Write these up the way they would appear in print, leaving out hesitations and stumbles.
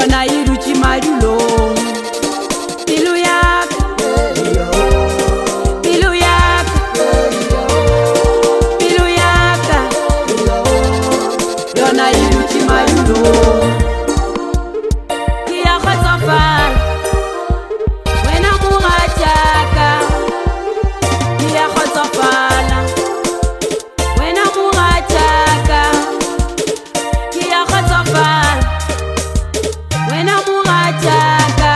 yona e dutse madulong. Pelo yaka, pelo yaka, pelo yaka, yona e dutse madulong. Ke ya kgotsofala wena mogatšaka, ke ya kgotsofala wena mogatšaka, ke ya kgotsofala wena mogatšaka.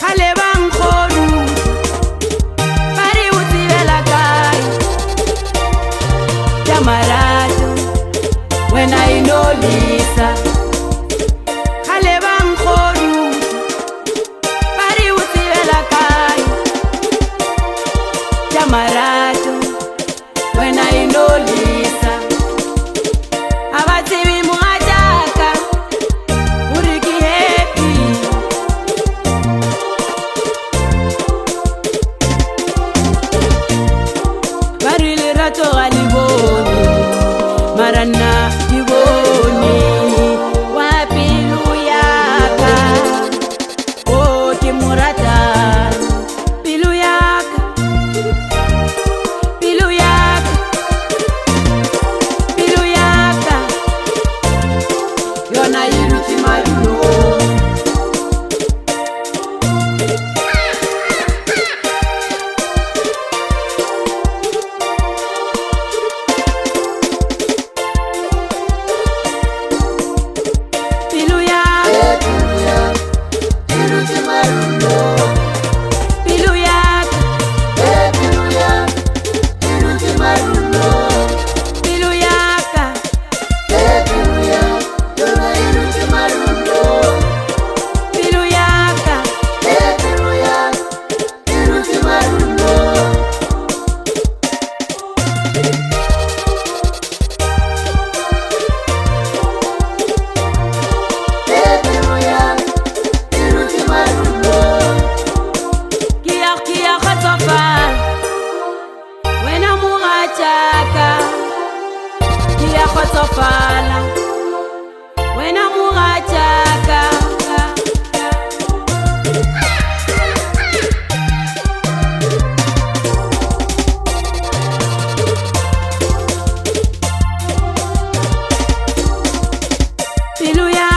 Kgale ba nkgodu ba re o tsebela kae tša marato wena e no lisa. Kgale ba nkgodu ba re o tsebela kae tša marato wena e no lisa. A ba tsebe mogatšaka gore ke happy. Ba re lerato ga le bone mara nna ke bone wa pelo yaka. O ke mo rata pelo yaka, pelo yaka, pelo yaka, yona e dutse madulong. Pelo yaka, pelo yaka, pelo yaka, pelo yaka, ke ya kgotsofala wena mogatšaka, ke ya kgotsofala wena mogatšaka. Pelo yaka,